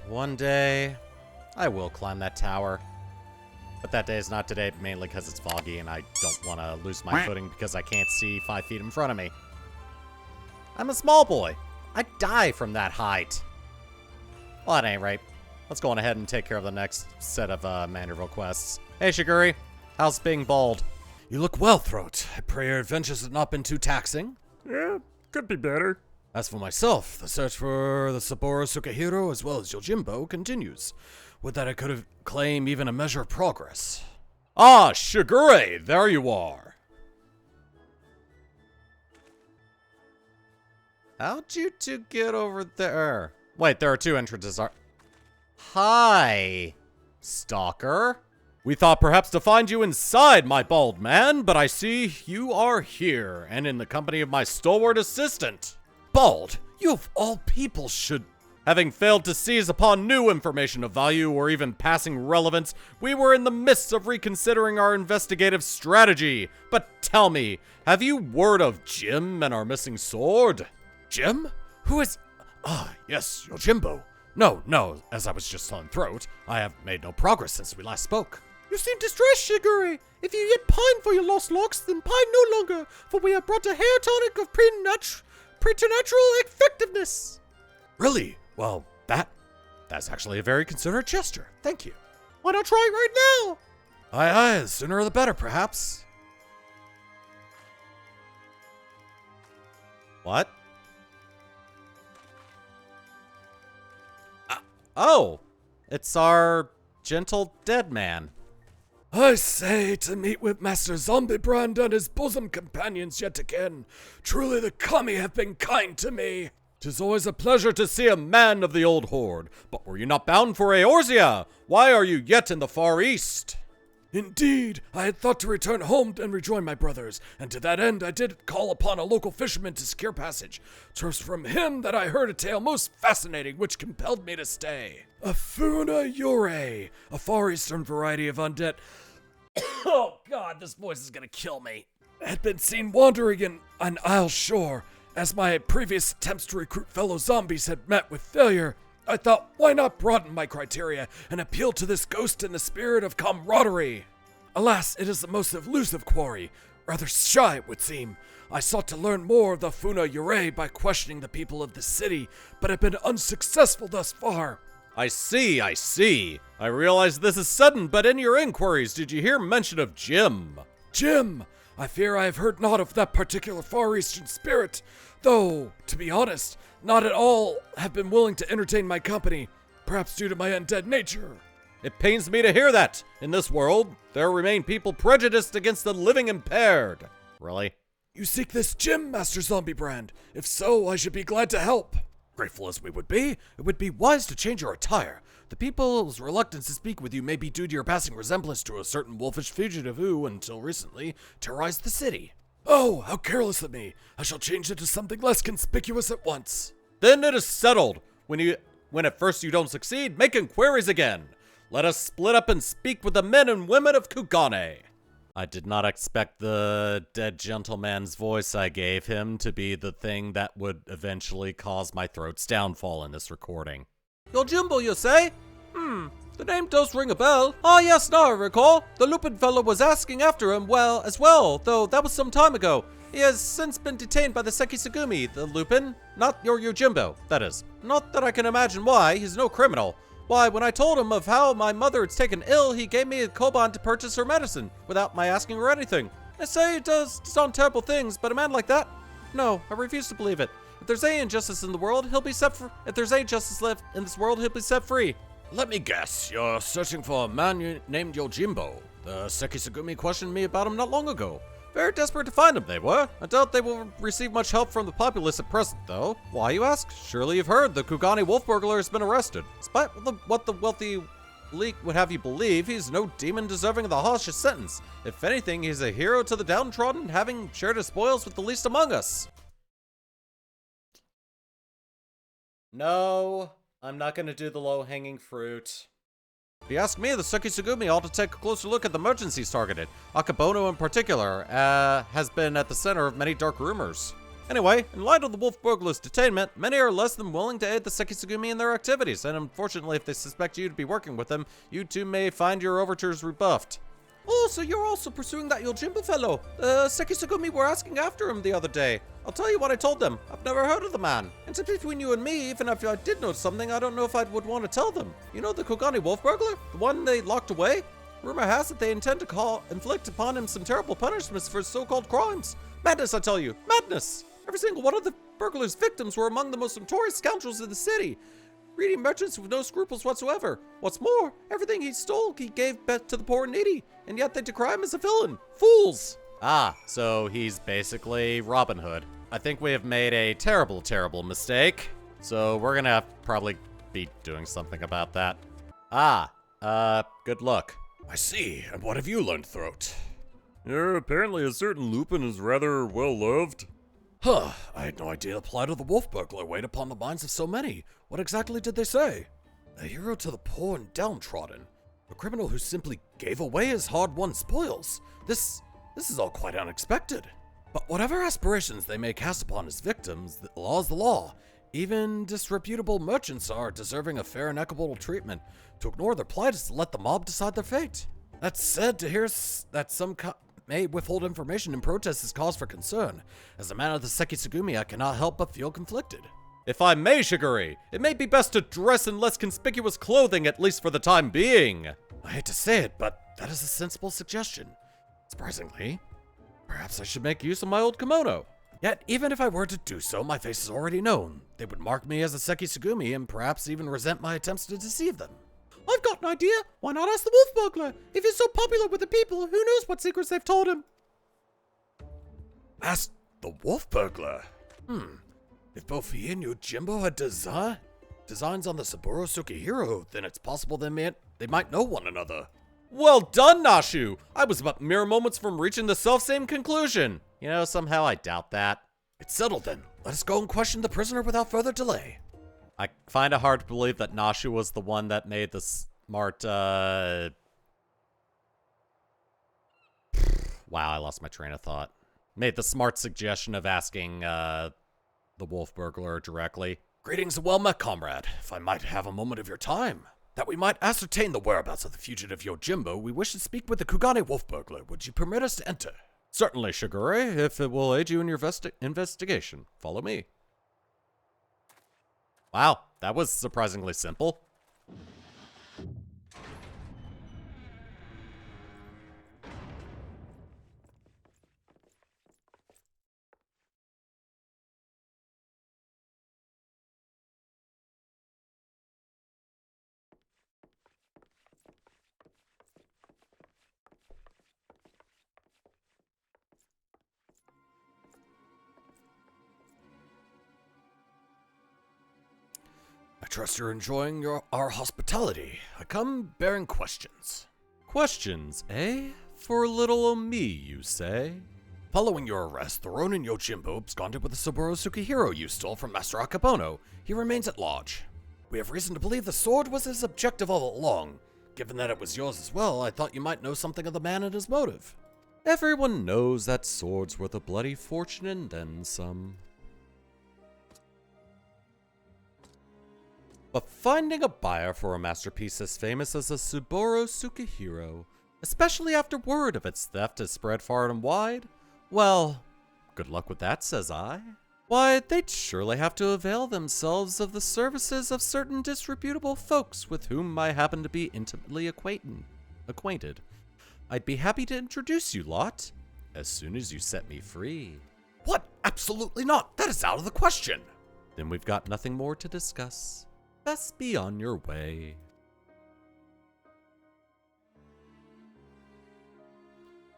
One day, I will climb that tower. But that day is not today, mainly because it's foggy and I don't want to lose my footing because I can't see 5 feet in front of me. I'm a small boy. I'd die from that height. Well, at any rate, let's go on ahead and take care of the next set of Manderville quests. Hey, Shigure. How's being bald? You look well, Throat. I pray your adventures have not been too taxing. Yeah, could be better. As for myself, the search for the Saburo Sukehiro as well as Yojimbo continues. Would that I could have claimed even a measure of progress. Ah, Shigure, there you are. How'd you two get over there? Wait, there are 2 entrances. Hi, stalker. We thought perhaps to find you inside, my bald man, but I see you are here, and in the company of my stalwart assistant. Bald, you of all people should... Having failed to seize upon new information of value or even passing relevance, we were in the midst of reconsidering our investigative strategy. But tell me, have you word of Jim and our missing sword? Jim? Who is... Ah, yes, Yojimbo. No, as I was just telling Throat, I have made no progress since we last spoke. You seem distressed, Shigure. If you yet pine for your lost locks, then pine no longer, for we have brought a hair tonic of preternatural effectiveness. Really? Well, that's actually a very considerate gesture. Thank you. Why not try it right now? Aye, the sooner the better, perhaps. What? Oh, it's our gentle dead man. I say, to meet with Master Zombibrand and his bosom companions yet again. Truly the kami have been kind to me. 'Tis always a pleasure to see a man of the old horde. But were you not bound for Eorzea? Why are you yet in the far east? Indeed, I had thought to return home and rejoin my brothers, and to that end I did call upon a local fisherman to secure passage. 'Twas from him that I heard a tale most fascinating which compelled me to stay. A Funa Yurei, a far eastern variety of undead... Oh god, this voice is gonna kill me. Had been seen wandering in an Isle shore. As my previous attempts to recruit fellow zombies had met with failure, I thought, why not broaden my criteria and appeal to this ghost in the spirit of camaraderie? Alas, it is the most elusive quarry. Rather shy, it would seem. I sought to learn more of the Funa Yurei by questioning the people of the city, but have been unsuccessful thus far. I see. I realize this is sudden, but in your inquiries, did you hear mention of Jim? Jim! I fear I have heard naught of that particular Far Eastern spirit, though, to be honest, not at all have been willing to entertain my company, perhaps due to my undead nature. It pains me to hear that. In this world, there remain people prejudiced against the living impaired. Really? You seek this Jim, Master Zombibrand? If so, I should be glad to help. Grateful as we would be, it would be wise to change your attire. The people's reluctance to speak with you may be due to your passing resemblance to a certain wolfish fugitive who, until recently, terrorized the city. Oh, how careless of me. I shall change it to something less conspicuous at once. Then it is settled. When at first you don't succeed, make inquiries again. Let us split up and speak with the men and women of Kugane. I did not expect the dead gentleman's voice I gave him to be the thing that would eventually cause my throat's downfall in this recording. Yojimbo, you say? The name does ring a bell. Ah, yes, now I recall. The Lupin fellow was asking after him, as well, though that was some time ago. He has since been detained by the Sekiseigumi, the Lupin. Not your Yojimbo, that is. Not that I can imagine why, he's no criminal. Why, when I told him of how my mother is taken ill, he gave me a koban to purchase her medicine, without my asking her anything. They say he does some terrible things, but a man like that? No, I refuse to believe it. If there's any injustice in the world, he'll be set free. If there's any justice left in this world, he'll be set free. Let me guess, you're searching for a man named Yojimbo. The Sekiseigumi questioned me about him not long ago. Very desperate to find him, they were. I doubt they will receive much help from the populace at present, though. Why, you ask? Surely you've heard the Kugane wolf burglar has been arrested. Despite what the wealthy leak would have you believe, he's no demon deserving of the harshest sentence. If anything, he's a hero to the downtrodden, having shared his spoils with the least among us. No, I'm not going to do the low-hanging fruit. If you ask me, the Sekiseigumi ought to take a closer look at the merchants he's targeted. Akabono in particular has been at the center of many dark rumors. Anyway, in light of the wolf burglars' detainment, many are less than willing to aid the Sekiseigumi in their activities, and unfortunately, if they suspect you to be working with them, you too may find your overtures rebuffed. Oh, so you're also pursuing that Yojimbo fellow. The Sekiseigumi were asking after him the other day. I'll tell you what I told them. I've never heard of the man. And so between you and me, even if I did know something, I don't know if I would want to tell them. You know the Kugane wolf burglar? The one they locked away? Rumor has it they intend to inflict upon him some terrible punishments for his so-called crimes. Madness, I tell you. Madness! Every single one of the burglar's victims were among the most notorious scoundrels in the city. Greedy merchants with no scruples whatsoever. What's more, everything he stole he gave back to the poor and needy, and yet they decry him as a villain. Fools! Ah, so he's basically Robin Hood. I think we have made a terrible, terrible mistake. So we're gonna have to probably be doing something about that. Good luck. I see. And what have you learned, Throat? Apparently a certain Lupin is rather well loved. Huh, I had no idea the plight of the wolf burglar weighed upon the minds of so many. What exactly did they say? A hero to the poor and downtrodden. A criminal who simply gave away his hard-won spoils. This is all quite unexpected. But whatever aspirations they may cast upon his victims, the law is the law. Even disreputable merchants are deserving of fair and equitable treatment. To ignore their plight is to let the mob decide their fate. That said, to hear that some may withhold information in protest is cause for concern. As a man of the Sekiseigumi, I cannot help but feel conflicted. If I may, Shigure, it may be best to dress in less conspicuous clothing, at least for the time being. I hate to say it, but that is a sensible suggestion. Surprisingly, perhaps I should make use of my old kimono. Yet, even if I were to do so, my face is already known. They would mark me as a Sekiseigumi and perhaps even resent my attempts to deceive them. I've got an idea. Why not ask the wolf burglar? If he's so popular with the people, who knows what secrets they've told him? Ask the wolf burglar? If both he and Yojimbo had designs on the Saburo Sukihiro, then it's possible they might know one another. Well done, Nashu! I was about mere moments from reaching the self-same conclusion. You know, somehow I doubt that. It's settled then. Let us go and question the prisoner without further delay. I find it hard to believe that Nashu was the one that made the smart, Wow, I lost my train of thought. Made the smart suggestion of asking, the wolf burglar directly. Greetings and well met, comrade. If I might have a moment of your time, that we might ascertain the whereabouts of the fugitive Yojimbo, we wish to speak with the Kugane wolf burglar. Would you permit us to enter? Certainly, Shigure, if it will aid you in your investigation. Follow me. Wow, that was surprisingly simple. I trust you're enjoying our hospitality. I come bearing questions. Questions, eh? For little o' me, you say? Following your arrest, the Ronin Yojimbo absconded with the Saburo Sukihiro you stole from Master Akapono. He remains at large. We have reason to believe the sword was his objective all along. Given that it was yours as well, I thought you might know something of the man and his motive. Everyone knows that sword's worth a bloody fortune and then some. But finding a buyer for a masterpiece as famous as the Saburo Sukihiro, especially after word of its theft has spread far and wide, well, good luck with that, says I. Why, they'd surely have to avail themselves of the services of certain disreputable folks with whom I happen to be intimately acquainted. I'd be happy to introduce you lot, as soon as you set me free. What? Absolutely not. That is out of the question. Then we've got nothing more to discuss. Best be on your way.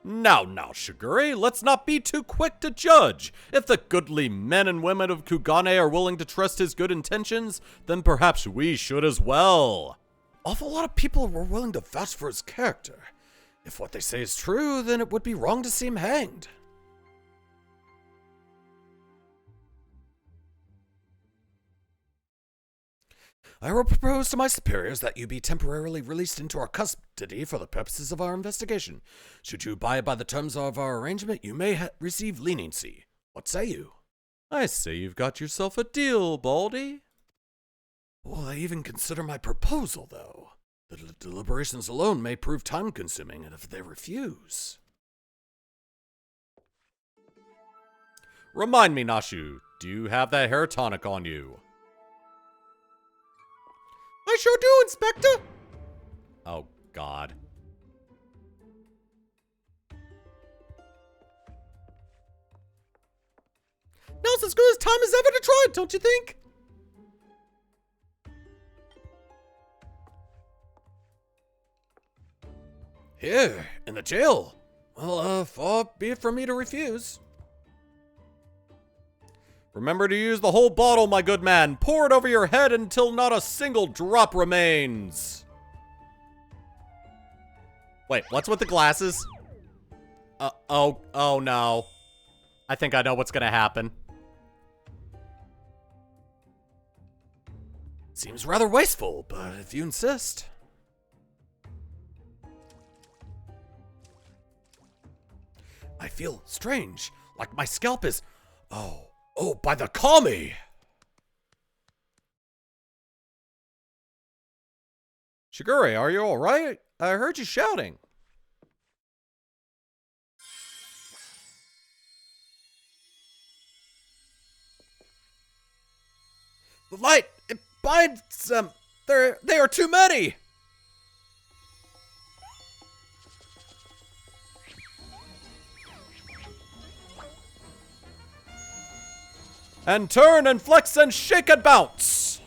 Now, Shigure, let's not be too quick to judge. If the goodly men and women of Kugane are willing to trust his good intentions, then perhaps we should as well. Awful lot of people were willing to vouch for his character. If what they say is true, then it would be wrong to see him hanged. I will propose to my superiors that you be temporarily released into our custody for the purposes of our investigation. Should you abide by the terms of our arrangement, you may receive leniency. What say you? I say you've got yourself a deal, Baldy. Will they even consider my proposal, though? The deliberations alone may prove time-consuming, and if they refuse... Remind me, Nashu, do you have that hair tonic on you? I sure do, Inspector! Oh, God. Now's as good as time as ever to try it, don't you think? Here, in the jail. Well, far be it from me to refuse. Remember to use the whole bottle, my good man. Pour it over your head until not a single drop remains. Wait, what's with the glasses? Oh no. I think I know what's gonna happen. Seems rather wasteful, but if you insist. I feel strange, like my scalp is... Oh, by the kami! Shigure, are you alright? I heard you shouting. The light, it binds them. They are too many. And turn and flex and shake and bounce.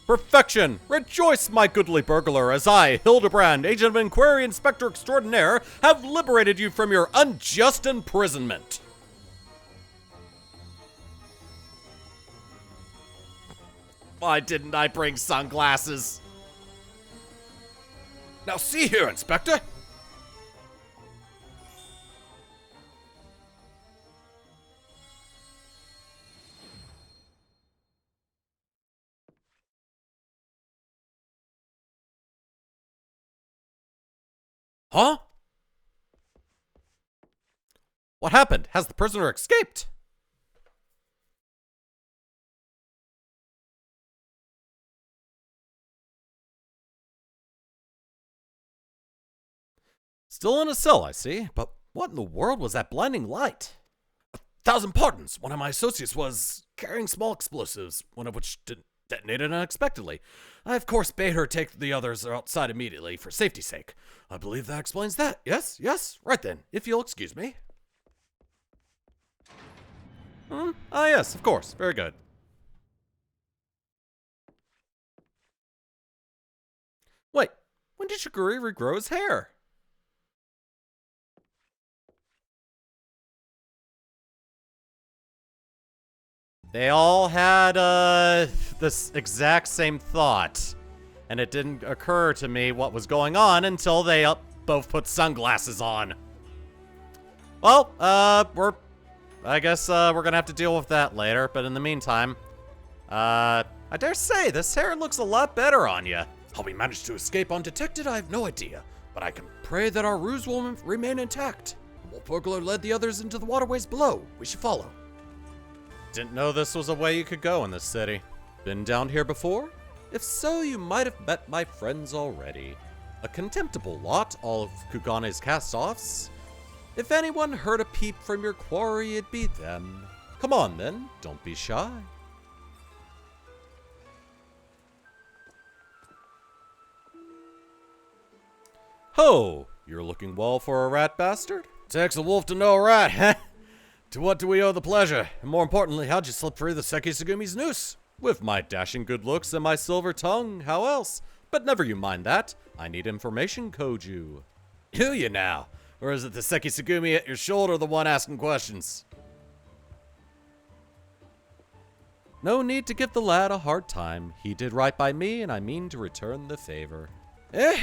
Perfection! Rejoice, my goodly burglar, as I, Hildibrand, Agent of Inquiry Inspector Extraordinaire, have liberated you from your unjust imprisonment. Why didn't I bring sunglasses? Now see here, Inspector. Huh? What happened? Has the prisoner escaped? Still in a cell, I see. But what in the world was that blinding light? 1,000 pardons. One of my associates was carrying small explosives, one of which detonated unexpectedly. I, of course, bade her take the others outside immediately for safety's sake. I believe that explains that. Yes, yes. Right then, if you'll excuse me. Ah, yes, of course. Very good. Wait, when did Shigure regrow his hair? They all had, this exact same thought. And it didn't occur to me what was going on until they both put sunglasses on. Well, I guess, we're gonna have to deal with that later. But in the meantime, I dare say this hair looks a lot better on you. How we managed to escape undetected, I have no idea. But I can pray that our ruse will remain intact. The wolf burglar led the others into the waterways below. We should follow. Didn't know this was a way you could go in this city. Been down here before? If so, you might have met my friends already. A contemptible lot, all of Kugane's cast-offs. If anyone heard a peep from your quarry, it'd be them. Come on then, don't be shy. Ho! You're looking well for a rat bastard? Takes a wolf to know a rat, huh? To what do we owe the pleasure? And more importantly, how'd you slip through the Sekisugumi's noose? With my dashing good looks and my silver tongue, how else? But never you mind that. I need information, Koju. Do you now? Or is it the Sekisugumi at your shoulder the one asking questions? No need to give the lad a hard time. He did right by me, and I mean to return the favor.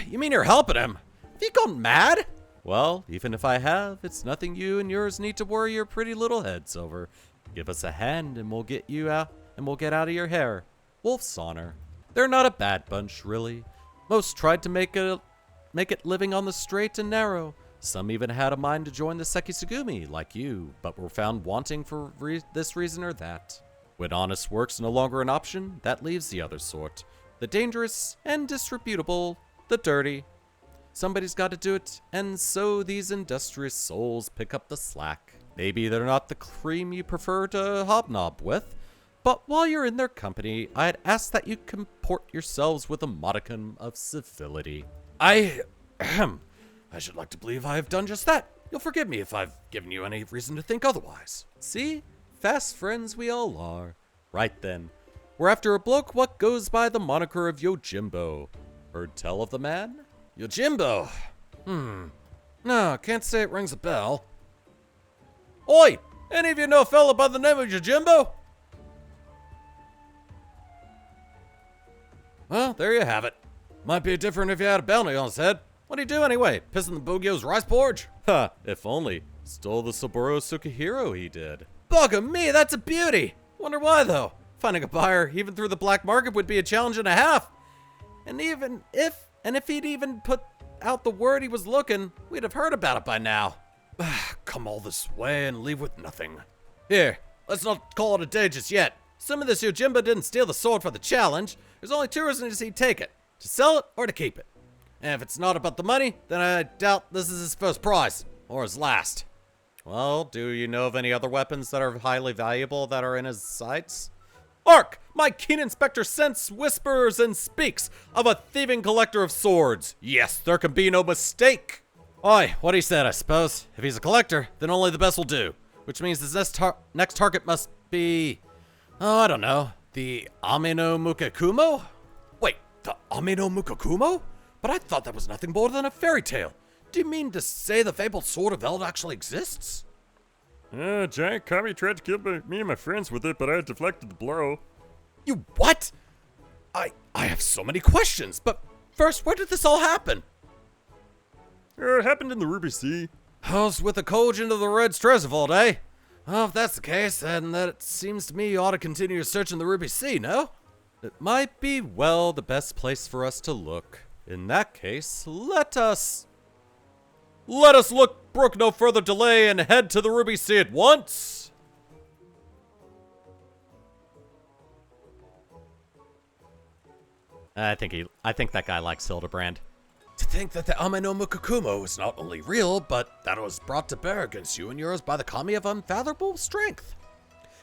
You mean you're helping him? Have you gone mad? Well, even if I have, it's nothing you and yours need to worry your pretty little heads over. Give us a hand and we'll get you out, and we'll get out of your hair. Wolf's honor. They're not a bad bunch, really. Most tried to make it living on the straight and narrow. Some even had a mind to join the Sekiseigumi, like you, but were found wanting for this reason or that. When honest work's no longer an option, that leaves the other sort. The dangerous and disreputable, the dirty. Somebody's got to do it, and so these industrious souls pick up the slack. Maybe they're not the cream you prefer to hobnob with, but while you're in their company, I'd ask that you comport yourselves with a modicum of civility. I should like to believe I have done just that. You'll forgive me if I've given you any reason to think otherwise. See? Fast friends we all are. Right then. We're after a bloke what goes by the moniker of Yojimbo. Heard tell of the man? Yojimbo? No, can't say it rings a bell. Oi! Any of you know a fella by the name of Yojimbo? Well, there you have it. Might be different if you had a bounty on his head. What'd he do anyway? Pissing the Bugyo's rice porridge? Ha, if only. Stole the Saburo Sukihiro, he did. Bugger me, that's a beauty! Wonder why, though? Finding a buyer, even through the black market, would be a challenge and a half. And if he'd even put out the word he was looking, we'd have heard about it by now. Come all this way and leave with nothing. Here, let's not call it a day just yet. Assuming this Yojimbo didn't steal the sword for the challenge, there's only two reasons he'd take it. To sell it or to keep it. And if it's not about the money, then I doubt this is his first prize. Or his last. Well, do you know of any other weapons that are highly valuable that are in his sights? Hark! My keen inspector sense whispers and speaks of a thieving collector of swords. Yes, there can be no mistake. Oi, what he said, I suppose. If he's a collector, then only the best will do. Which means his next target must be... Oh, I don't know. The Ame no Mukakumo? Wait, the Ame no Mukakumo? But I thought that was nothing more than a fairy tale. Do you mean to say the fabled Sword of Eld actually exists? Giant Kami tried to kill me and my friends with it, but I deflected the blow. You what? I have so many questions, but first, where did this all happen? It happened in the Ruby Sea. How's with the Kojin of the Red Treasure Vault, eh? Well, if that's the case, then it seems to me you ought to continue your search in the Ruby Sea, no? It might be, well, the best place for us to look. In that case, let us brook no further delay and head to the Ruby Sea at once. I think that guy likes Hildibrand. To think that the Ame no Mukakumo is not only real, but that it was brought to bear against you and yours by the Kami of unfathomable strength.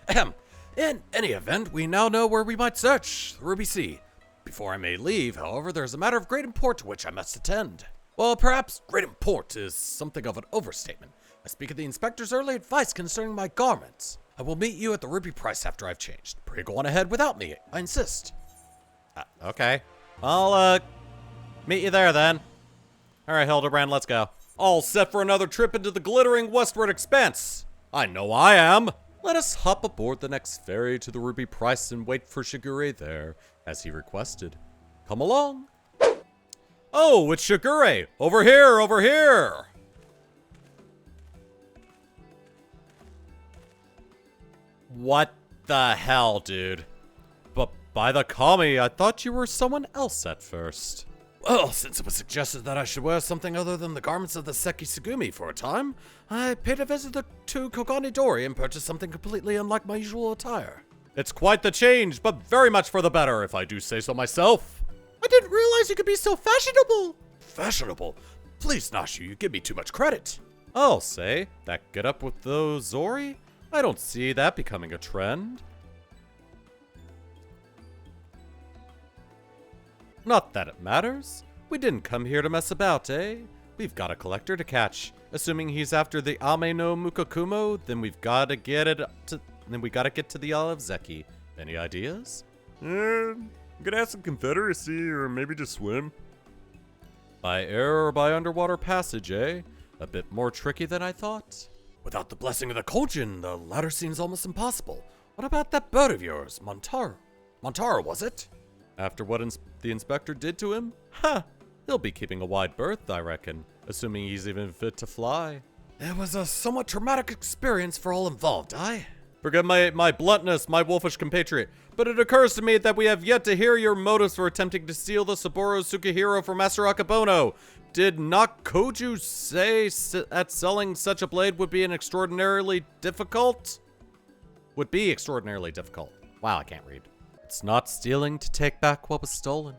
Ahem. In any event, we now know where we might search the Ruby Sea. Before I may leave, however, there is a matter of great import to which I must attend. Well, perhaps great import is something of an overstatement. I speak of the inspector's early advice concerning my garments. I will meet you at the Ruby Price after I've changed. Pray go on ahead without me, I insist. Okay. I'll, meet you there then. Alright, Hildibrand, let's go. All set for another trip into the glittering westward expanse. I know I am. Let us hop aboard the next ferry to the Ruby Price and wait for Shigure there, as he requested. Come along. Oh, it's Shigure! Over here, over here! What the hell, dude? But by the Kami, I thought you were someone else at first. Well, since it was suggested that I should wear something other than the garments of the Sekiseigumi for a time, I paid a visit to Kogani Dori and purchased something completely unlike my usual attire. It's quite the change, but very much for the better, if I do say so myself. I didn't realize you could be so fashionable. Fashionable? Please, Nashu, you give me too much credit. I'll say, that get up with those Zori? I don't see that becoming a trend. Not that it matters. We didn't come here to mess about, eh? We've got a collector to catch. Assuming he's after the Ame no Mukakumo, then we gotta get to the Isle of Zeki. Any ideas? I'm gonna ask the Confederacy, or maybe just swim. By air or by underwater passage, eh? A bit more tricky than I thought. Without the blessing of the Kojin, the latter seems almost impossible. What about that bird of yours, Montaro? Montaro, was it? After what the inspector did to him? Ha! He'll be keeping a wide berth, I reckon. Assuming he's even fit to fly. It was a somewhat traumatic experience for all involved, Forgive my bluntness, my wolfish compatriot, but it occurs to me that we have yet to hear your motives for attempting to steal the Saburo Tsukihiro from Master Akebono. Did not Koju say that selling such a blade would be extraordinarily difficult? Would be extraordinarily difficult. Wow, I can't read. It's not stealing to take back what was stolen.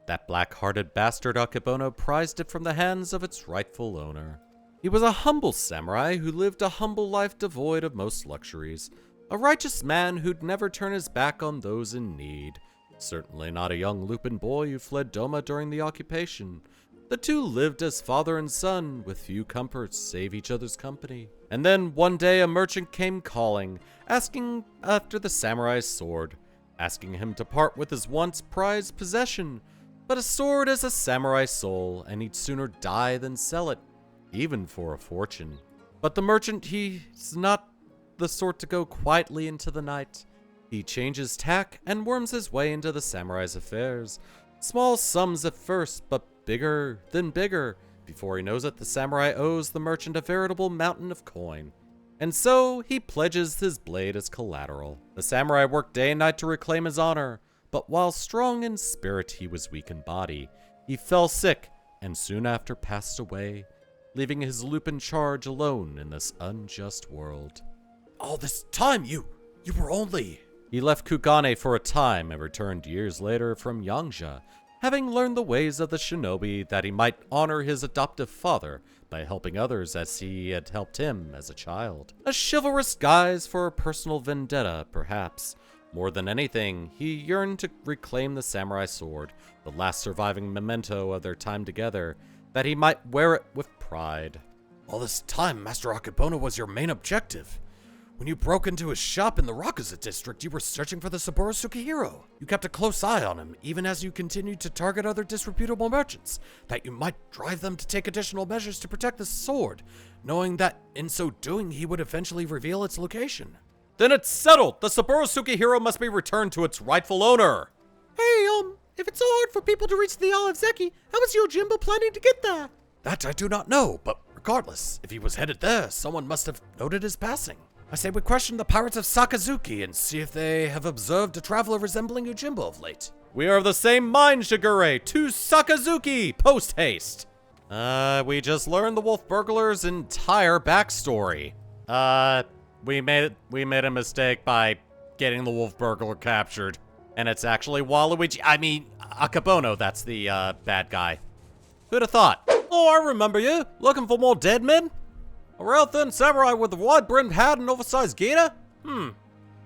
That black-hearted bastard Akebono prized it from the hands of its rightful owner. He was a humble samurai who lived a humble life devoid of most luxuries. A righteous man who'd never turn his back on those in need. Certainly not a young Lupin boy who fled Doma during the occupation. The two lived as father and son, with few comforts save each other's company. And then one day a merchant came calling, asking after the samurai's sword, asking him to part with his once prized possession. But a sword is a samurai's soul, and he'd sooner die than sell it, even for a fortune. But the merchant, he's not the sort to go quietly into the night. He changes tack and worms his way into the samurai's affairs. Small sums at first, but bigger than bigger. Before he knows it, the samurai owes the merchant a veritable mountain of coin. And so, he pledges his blade as collateral. The samurai worked day and night to reclaim his honor, but while strong in spirit, he was weak in body. He fell sick, and soon after passed away, leaving his Lupin charge alone in this unjust world. All this time, you were only... He left Kugane for a time and returned years later from Yangja, having learned the ways of the shinobi that he might honor his adoptive father by helping others as he had helped him as a child. A chivalrous guise for a personal vendetta, perhaps. More than anything, he yearned to reclaim the samurai sword, the last surviving memento of their time together, that he might wear it with pride. All this time, Master Akebono was your main objective. When you broke into his shop in the Rakuza district, you were searching for the Saburo Tsukihiro. You kept a close eye on him, even as you continued to target other disreputable merchants, that you might drive them to take additional measures to protect the sword, knowing that in so doing he would eventually reveal its location. Then it's settled! The Saburo Tsukihiro must be returned to its rightful owner! Hey, if it's so hard for people to reach the Olive Zeki, how is Yojimbo planning to get there? That I do not know, but regardless, if he was headed there, someone must have noted his passing. I say we question the pirates of Sakazuki and see if they have observed a traveler resembling Yojimbo of late. We are of the same mind, Shigure! To Sakazuki! Post-haste! We just learned the Wolf Burglar's entire backstory. We made a mistake by getting the Wolf Burglar captured. And it's actually Akebono, that's the, bad guy. Who'd have thought? Oh, I remember you! Looking for more dead men? A real thin samurai with a wide-brimmed hat and oversized gaiter?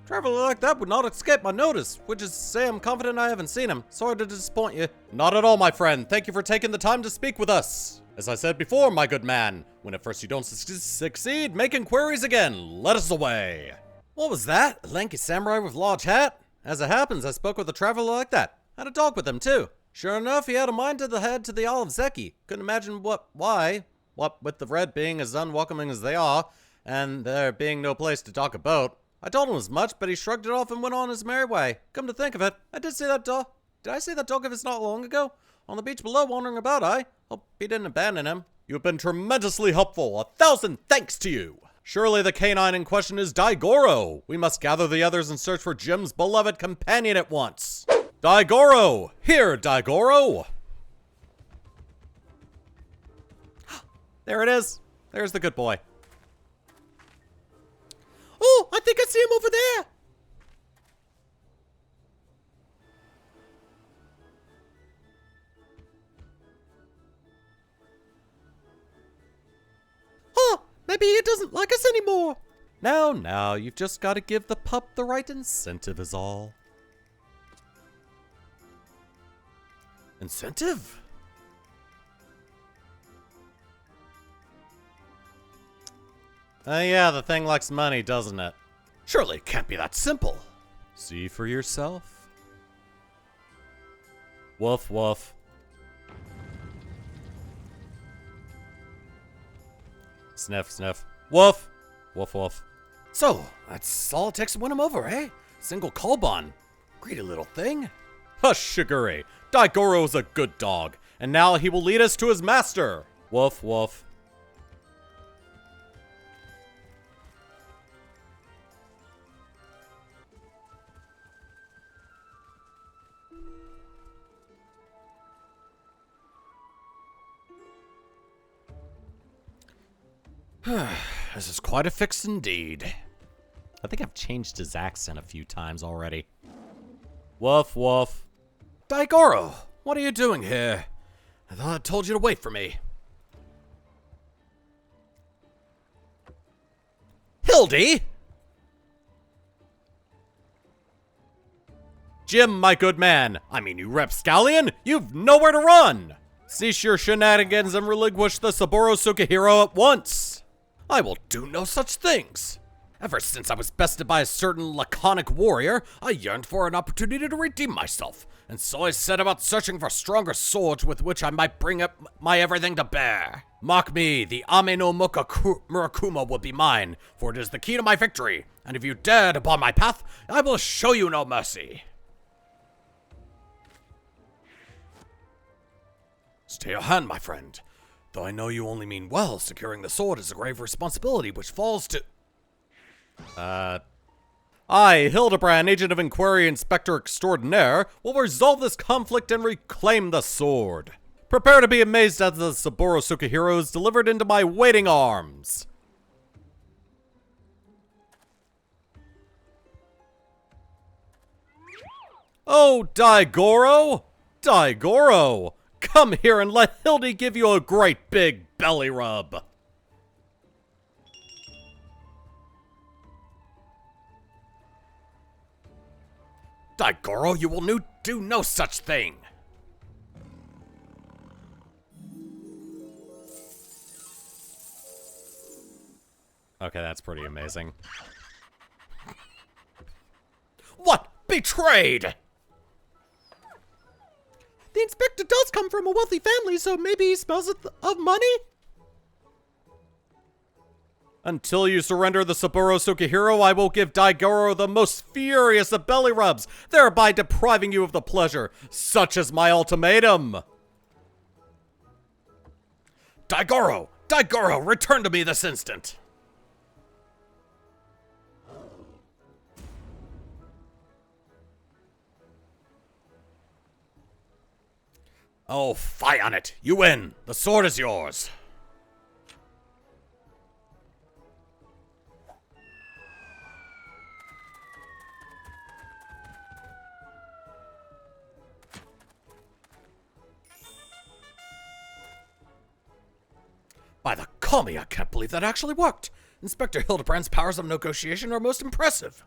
Traveler like that would not escape my notice, which is to say I'm confident I haven't seen him. Sorry to disappoint you. Not at all, my friend. Thank you for taking the time to speak with us. As I said before, my good man, when at first you don't succeed, make inquiries again. Let us away. What was that? A lanky samurai with a large hat? As it happens, I spoke with a traveler like that. Had a dog with him, too. Sure enough, he had a mind to head to the Olive Zeki. Couldn't imagine why. What with the Red being as unwelcoming as they are, and there being no place to talk about. I told him as much, but he shrugged it off and went on his merry way. Come to think of it, I did see that dog. Did I see that dog of his not long ago? On the beach below, wandering about, Hope he didn't abandon him. You have been tremendously helpful. 1,000 thanks to you. Surely the canine in question is Daigoro. We must gather the others and search for Jim's beloved companion at once. Daigoro! Here, Daigoro! There it is. There's the good boy. Oh, I think I see him over there. Oh, maybe he doesn't like us anymore. Now, you've just got to give the pup the right incentive is all. Incentive? Yeah, the thing likes money, doesn't it? Surely it can't be that simple. See for yourself. Woof, woof. Sniff, sniff. Woof! Woof, woof. So, that's all it takes to win him over, eh? Single Kolbon. Greedy little thing. Hush, Shigure. Daigoro is a good dog, and now he will lead us to his master. Woof, woof. This is quite a fix indeed. I think I've changed his accent a few times already. Woof, woof. Daigoro, what are you doing here? I thought I told you to wait for me. Hildy! Jim, my good man, I mean you rapscallion, you've nowhere to run! Cease your shenanigans and relinquish the Saburo Sukihiro at once! I will do no such things! Ever since I was bested by a certain laconic warrior, I yearned for an opportunity to redeem myself, and so I set about searching for stronger swords with which I might bring up my everything to bear. Mock me, the Ame no Murakuma will be mine, for it is the key to my victory, and if you dare upon my path, I will show you no mercy. Stay your hand, my friend. Though I know you only mean well, securing the sword is a grave responsibility which falls to... I, Hildibrand, Agent of Inquiry Inspector Extraordinaire, will resolve this conflict and reclaim the sword. Prepare to be amazed as the Saburo Sukihiro is delivered into my waiting arms. Oh, Daigoro! Daigoro! Come here and let Hildy give you a great big belly rub. Daigoro, you will do no such thing. Okay, that's pretty amazing. What? Betrayed! The inspector does come from a wealthy family, so maybe he smells of money? Until you surrender the Saburo Sukihiro, I will give Daigoro the most furious of belly rubs, thereby depriving you of the pleasure. Such is my ultimatum. Daigoro! Daigoro, return to me this instant! Oh, fie on it! You win! The sword is yours! By the Kami, I can't believe that actually worked! Inspector Hildibrand's powers of negotiation are most impressive!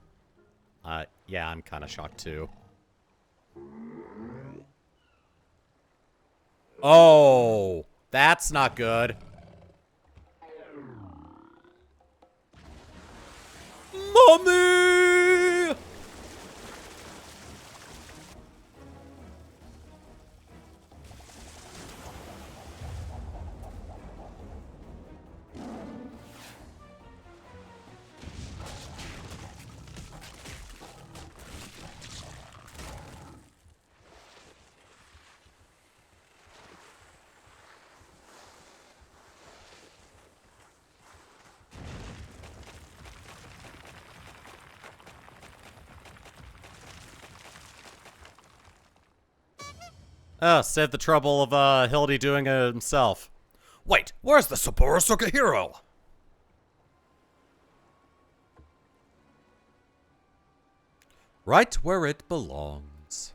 Yeah, I'm kinda shocked too. Oh, that's not good. Mommy! Oh, save the trouble of, Hildy doing it himself. Wait, where's the Saburo Sukihiro? Right where it belongs.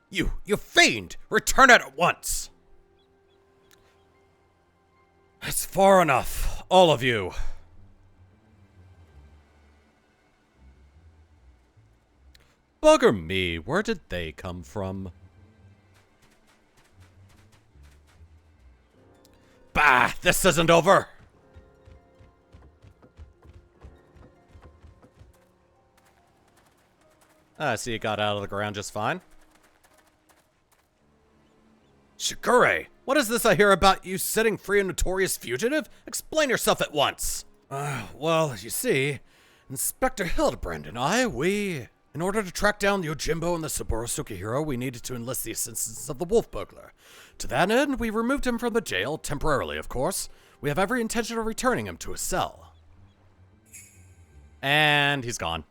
You fiend! Return it at once! It's far enough, all of you. Bugger me, where did they come from? Bah, this isn't over! I see it got out of the ground just fine. Shigure, what is this I hear about you setting free a notorious fugitive? Explain yourself at once! Well, you see, Inspector Hildibrand and I, in order to track down Yojimbo and the Saburo Sukihiro, we needed to enlist the assistance of the wolf burglar. To that end, we removed him from the jail, temporarily of course. We have every intention of returning him to his cell. And he's gone.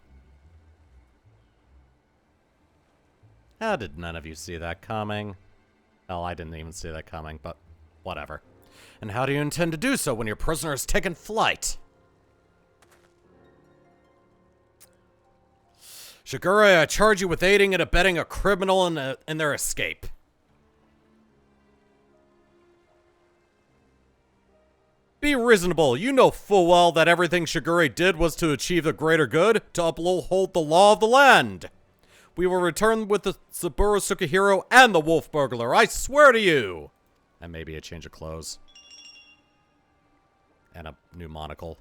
How did none of you see that coming? Hell, I didn't even see that coming, but whatever. And how do you intend to do so when your prisoner has taken flight? Shigure, I charge you with aiding and abetting a criminal in their escape. Be reasonable. You know full well that everything Shigure did was to achieve the greater good, to uphold the law of the land. We will return with the Saburo Sukihiro and the wolf burglar, I swear to you! And maybe a change of clothes. And a new monocle.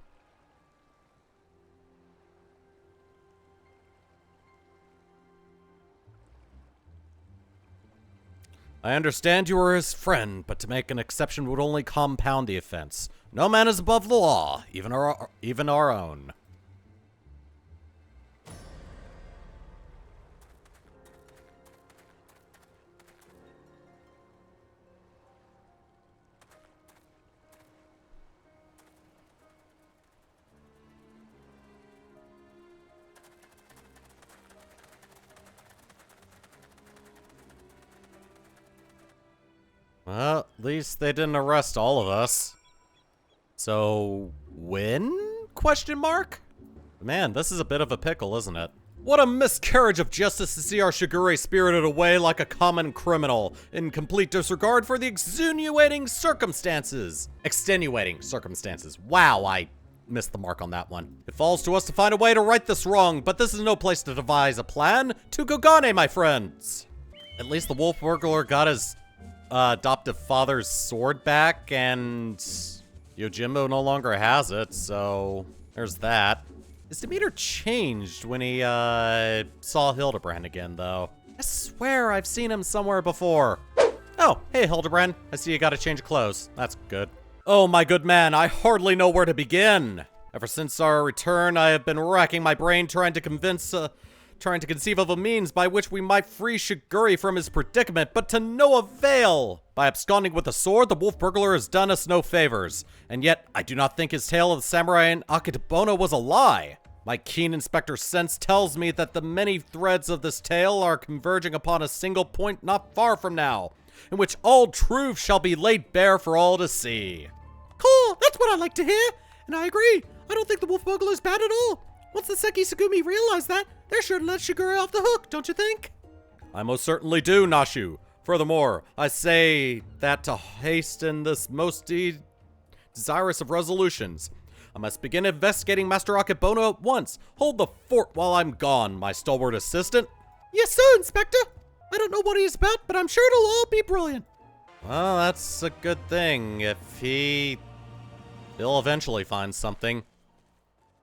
I understand you are his friend, but to make an exception would only compound the offense. No man is above the law, even our own. Well, at least they didn't arrest all of us. So, when? Question mark? Man, this is a bit of a pickle, isn't it? What a miscarriage of justice to see our Shigure spirited away like a common criminal, in complete disregard for the extenuating circumstances. Extenuating circumstances. Wow, I missed the mark on that one. It falls to us to find a way to right this wrong, but this is no place to devise a plan. To Kugane, my friends! At least the wolf burglar got his adoptive father's sword back, and Yojimbo no longer has it, so there's that. His demeanor changed when he saw Hildibrand again, though. I swear I've seen him somewhere before. Oh, hey Hildibrand, I see you got a change of clothes. That's good. Oh my good man, I hardly know where to begin. Ever since our return, I have been racking my brain trying to conceive of a means by which we might free Shigure from his predicament, but to no avail! By absconding with the sword, the wolf burglar has done us no favors. And yet, I do not think his tale of the samurai and Akitobono was a lie. My keen inspector sense tells me that the many threads of this tale are converging upon a single point not far from now, in which all truth shall be laid bare for all to see. Cool, that's what I like to hear. And I agree, I don't think the wolf burglar is bad at all. Once the Sekiseigumi realize that, they're sure to let Shigure off the hook, don't you think? I most certainly do, Nashu. Furthermore, I say that to hasten this most desirous of resolutions, I must begin investigating Master Akitobono at once. Hold the fort while I'm gone, my stalwart assistant. Yes, sir, Inspector. I don't know what he's about, but I'm sure it'll all be brilliant. Well, that's a good thing. If he'll eventually find something,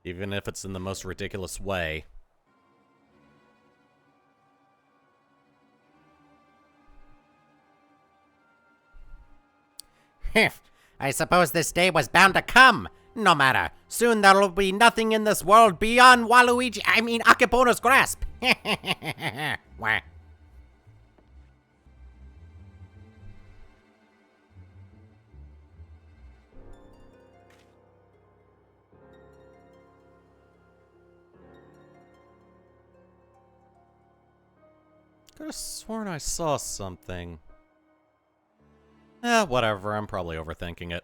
even if it's in the most ridiculous way. I suppose this day was bound to come. No matter. Soon there will be nothing in this world beyond Akitobono's grasp. Wah. Could have sworn I saw something. Whatever, I'm probably overthinking it.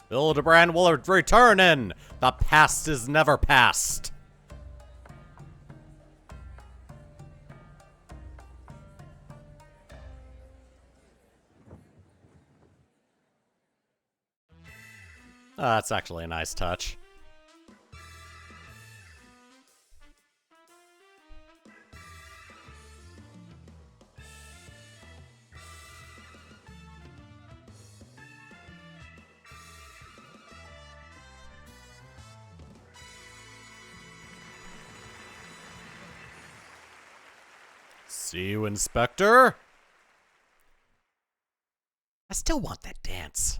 Hildibrand will return in! The past is never past! That's actually a nice touch. See you, Inspector. I still want that dance.